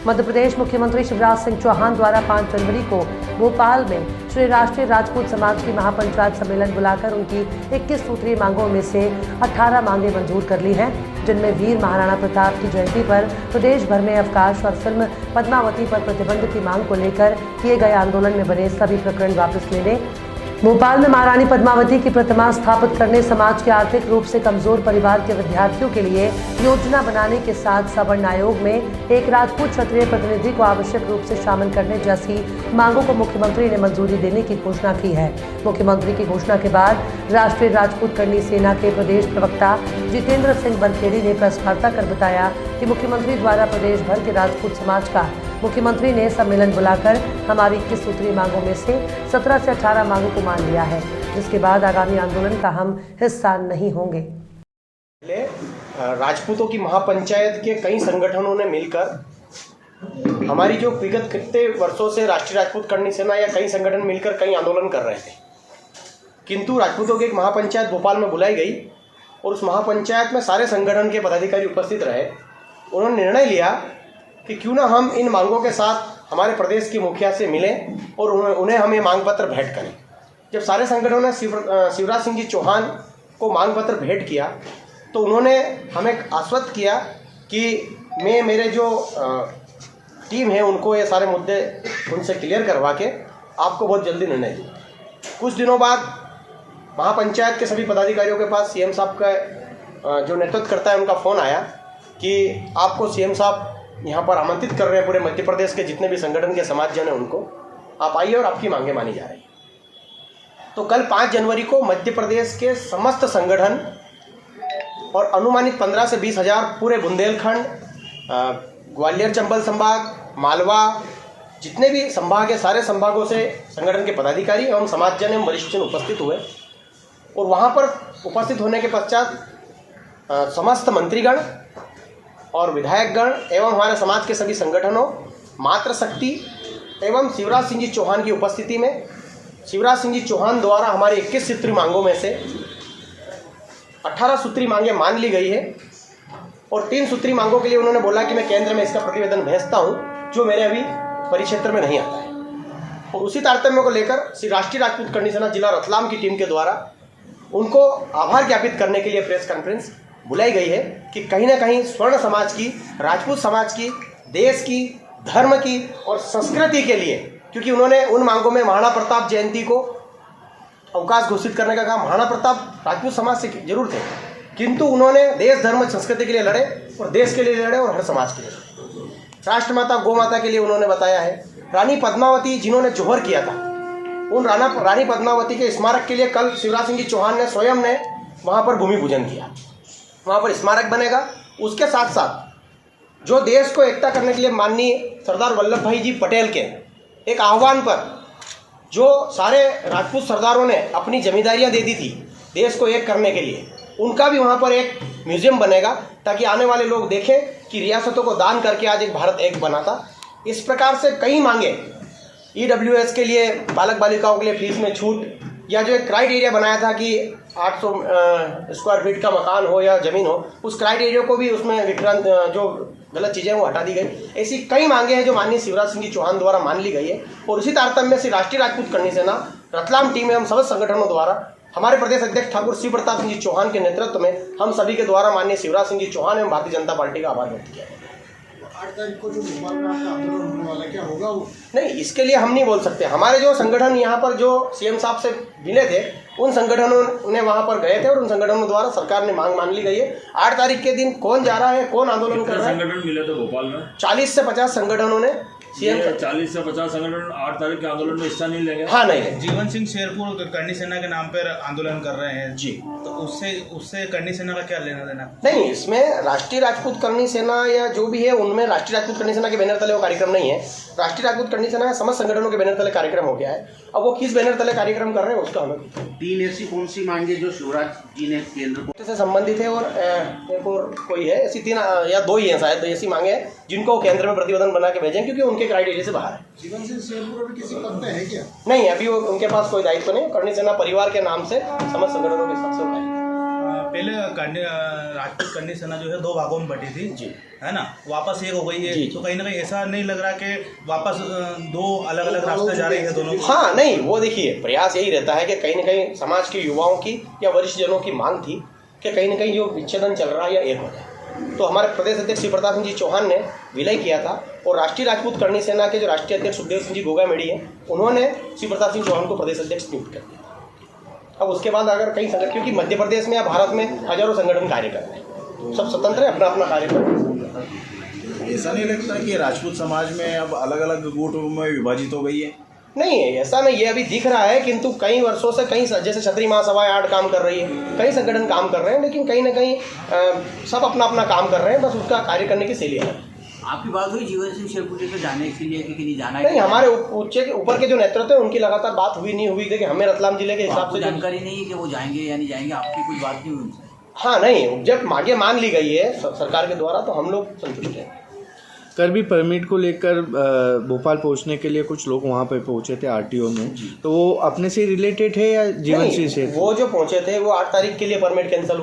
मध्य प्रदेश मुख्यमंत्री शिवराज सिंह चौहान द्वारा 5 जनवरी को भोपाल में श्री राष्ट्रीय राजपूत समाज की महापंचायत सम्मेलन बुलाकर उनकी 21 सूत्रीय मांगों में से 18 मांगे मंजूर कर ली हैं, जिनमें वीर महाराणा प्रताप की जयंती पर प्रदेश भर में अवकाश और फिल्म पद्मावती पर प्रतिबंध की मांग को लेकर किए गए आंदोलन में बने सभी प्रकरण वापस लेने, भोपाल में महारानी पद्मावती की प्रतिमा स्थापित करने, समाज के आर्थिक रूप से कमजोर परिवार के विद्यार्थियों के लिए योजना बनाने के साथ सवर्ण आयोग में एक राजपूत क्षत्रिय प्रतिनिधि को आवश्यक रूप से शामिल करने जैसी मांगों को मुख्यमंत्री ने मंजूरी देने की घोषणा की है। मुख्यमंत्री की घोषणा के बाद राष्ट्रीय राजपूत करनी सेना के प्रदेश प्रवक्ता जितेंद्र सिंह बरखेड़ी ने प्रेस वार्ता कर बताया कि मुख्यमंत्री द्वारा प्रदेश भर के राजपूत समाज का मुख्यमंत्री ने सम्मेलन बुलाकर हमारी 21 सूत्रीय मांगों में से 17 से 18 मांगों को मान लिया है, जिसके बाद आगामी आंदोलन का हम हिस्सा नहीं होंगे। राजपूतों की महापंचायत के कई संगठनों ने मिलकर हमारी जो विगत कितने वर्षों से राष्ट्रीय राजपूत करनी सेना या कई संगठन मिलकर कई आंदोलन कर रहे थे, किंतु राजपूतों की एक महापंचायत भोपाल में बुलाई गई और उस महापंचायत में सारे संगठन के पदाधिकारी उपस्थित रहे। उन्होंने निर्णय लिया कि क्यों ना हम इन मांगों के साथ हमारे प्रदेश की मुखिया से मिलें और उन्हें हम ये मांग पत्र भेंट करें। जब सारे संगठनों ने शिवराज सिंह जी चौहान को मांग पत्र भेंट किया तो उन्होंने हमें आश्वस्त किया कि मैं मेरे जो टीम है उनको ये सारे मुद्दे उनसे क्लियर करवा के आपको बहुत जल्दी निर्णय दूँ। कुछ दिनों बाद महापंचायत के सभी पदाधिकारियों के पास सीएम साहब का जो नेतृत्व करता है उनका फ़ोन आया कि आपको सीएम साहब यहाँ पर आमंत्रित कर रहे हैं, पूरे मध्य प्रदेश के जितने भी संगठन के समाजजन हैं उनको आप आइए और आपकी मांगें मानी जा रही हैं। तो कल 5 जनवरी को मध्य प्रदेश के समस्त संगठन और अनुमानित 15 से 20 हज़ार पूरे बुंदेलखंड, ग्वालियर चंबल संभाग, मालवा, जितने भी संभाग है सारे संभागों से संगठन के पदाधिकारी एवं समाजजन एवं वरिष्ठजन उपस्थित हुए और वहाँ पर उपस्थित होने के पश्चात समस्त मंत्रीगण और विधायकगण एवं हमारे समाज के सभी संगठनों, मातृशक्ति एवं शिवराज सिंह जी चौहान की उपस्थिति में शिवराज सिंह जी चौहान द्वारा हमारी 21 सूत्री मांगों में से 18 सूत्री मांगें मान ली गई है और 3 सूत्री मांगों के लिए उन्होंने बोला कि मैं केंद्र में इसका प्रतिवेदन भेजता हूं जो मेरे अभी परिक्षेत्र में नहीं आता है। और उसी तारतम्य को लेकर श्री राष्ट्रीय राजपूत करनी सेना जिला रतलाम की टीम के द्वारा उनको आभार ज्ञापित करने के लिए प्रेस कॉन्फ्रेंस बुलाई गई है कि कहीं ना कहीं स्वर्ण समाज की, राजपूत समाज की, देश की, धर्म की और संस्कृति के लिए, क्योंकि उन्होंने उन मांगों में महाराणा प्रताप जयंती को अवकाश घोषित करने का काम, महाराणा प्रताप राजपूत समाज से जरूर थे किंतु उन्होंने देश, धर्म, संस्कृति के लिए लड़े और देश के लिए लड़े और हर समाज के लिए लड़े। राष्ट्रमाता गौ माता के लिए उन्होंने बताया है। रानी पद्मावती जिन्होंने जौहर किया था, उन रानी पद्मावती के स्मारक के लिए कल शिवराज सिंह जी चौहान ने स्वयं ने वहाँ पर भूमि पूजन किया, वहाँ पर स्मारक बनेगा। उसके साथ साथ जो देश को एकता करने के लिए माननीय सरदार वल्लभ भाई जी पटेल के एक आह्वान पर जो सारे राजपूत सरदारों ने अपनी जमींदारियाँ दे दी थी देश को एक करने के लिए, उनका भी वहाँ पर एक म्यूजियम बनेगा ताकि आने वाले लोग देखें कि रियासतों को दान करके आज एक भारत एक बना था। इस प्रकार से कई मांगे, EWS के लिए, बालक बालिकाओं के लिए फीस में छूट, या जो एक क्राइटेरिया बनाया था कि 800 स्क्वायर फीट का मकान हो या ज़मीन हो, उस क्राइटेरिया को भी उसमें विक्रांत जो गलत चीज़ें वो हटा दी गई। ऐसी कई मांगे हैं जो माननीय शिवराज सिंह जी चौहान द्वारा मान ली गई है और उसी तारतम्य से राष्ट्रीय राजपूत करनी सेना रतलाम टीम एवं समस्त संगठनों द्वारा हमारे प्रदेश अध्यक्ष ठाकुर शिव प्रताप सिंह जी चौहान के नेतृत्व में हम सभी के द्वारा माननीय शिवराज सिंह जी चौहान एवं भारतीय जनता पार्टी का आभार व्यक्त किया है। 8 तारीख को जो भोपाल में आपका आंदोलन होने वाला है, क्या होगा वो? नहीं, इसके लिए हम नहीं बोल सकते। हमारे जो संगठन यहाँ पर जो सीएम साहब से मिले थे उन संगठनों ने वहाँ पर गए थे और उन संगठनों द्वारा सरकार ने मांग मान ली गई है। 8 तारीख के दिन कौन जा रहा है, कौन आंदोलन कर रहा है? संगठन मिले थे भोपाल में 40 से 50 संगठनों ने सीएम 40 से 50 संगठन 8 तारीख के आंदोलन में हिस्सा नहीं लेंगे। हाँ, नहीं। जीवन सिंह शेरपुर करनी सेना के नाम पर आंदोलन कर रहे हैं जी, तो उससे करनी सेना का क्या लेना देना? नहीं, इसमें राष्ट्रीय राजपूत करनी सेना या जो भी है उनमें राष्ट्रीय राजपूत करनी सेना के बैनर तले वो कार्यक्रम नहीं है। राष्ट्रीय राजपूत करनी सेना समस्त संगठनों के बैनर तले कार्यक्रम हो गया है। अब वो किस बैनर तले कार्यक्रम कर रहे हैं उसका हमें 3 ऐसी कौन सी मांगे जो शिवराज जी ने केंद्र को से संबंधित है और एक और कोई है, ऐसी 3 या 2 ही हैं शायद ऐसी मांगे हैं जिनको केंद्र में प्रतिवेदन बना के भेजें क्योंकि उनके क्राइटेरिया से बाहर है। जीवन सिंह शेरपुर अभी किसी पद पे है क्या? नहीं, अभी वो उनके पास कोई दायित्व नहीं। करनी सेना परिवार के नाम से समस्त संगठनों के साथ से उठाई। पहले राजपूत करनी सेना जो है 2 भागों में बटी थी जी। है ना, वापस एक हो गई है। जी। तो कहीं ना कहीं ऐसा नहीं लग रहा कि वापस 2 अलग अलग रास्ते जा रही है दोनों की? हाँ नहीं, वो देखिए प्रयास यही रहता है कि कहीं ना कहीं समाज के युवाओं की या वरिष्ठ जनों की मांग थी कि कहीं ना कहीं जो विच्छेदन चल रहा है या एक हो जाए। तो हमारे प्रदेश अध्यक्ष श्री प्रताप सिंह जी चौहान ने विलय किया था और राष्ट्रीय राजपूत करनी सेना के जो राष्ट्रीय अध्यक्ष सुखदेव सिंह जी गोगामेड़ी हैं, उन्होंने श्री प्रताप सिंह चौहान को प्रदेश अध्यक्ष नियुक्त कर दिया। अब उसके बाद अगर कई संगठन, क्योंकि मध्य प्रदेश में या भारत में हजारों संगठन कार्य कर रहे हैं, सब स्वतंत्र है, अपना अपना कार्य कर रहे हैं। ऐसा नहीं लगता कि राजपूत समाज में अब अलग अलग गुट में विभाजित हो गई है? नहीं है, ऐसा नहीं है, अभी दिख रहा है, किंतु कई वर्षों से कई जैसे क्षत्रिय महासभाएं 8 काम कर रही है, कई संगठन काम कर रहे हैं, लेकिन कहीं ना कहीं सब अपना अपना काम कर रहे हैं, बस उसका कार्य करने की शैली है। आपकी बात हुई जीवन सिंह शेरपुरी से जाने के लिए कि नहीं जाना है? नहीं, हमारे ऊपर के जो नेतृत्व है उनकी लगातार बात हुई नहीं हुई, देखिए हमें रतलाम जिले के हिसाब से जानकारी नहीं है कि वो जाएंगे या नहीं जाएंगे, आपकी कुछ बात नहीं हुई उनसे? हाँ नहीं, जब मांगे मान ली गई है सरकार के द्वारा तो हम लोग संतुष्ट हैं। कल भी परमिट को लेकर भोपाल पहुंचने के लिए कुछ लोग वहां पे पहुंचे थे आरटीओ में, तो वो अपने से रिलेटेड है या जीवन सिंह से? वो जो पहुंचे थे वो 8 तारीख के लिए परमिट कैंसिल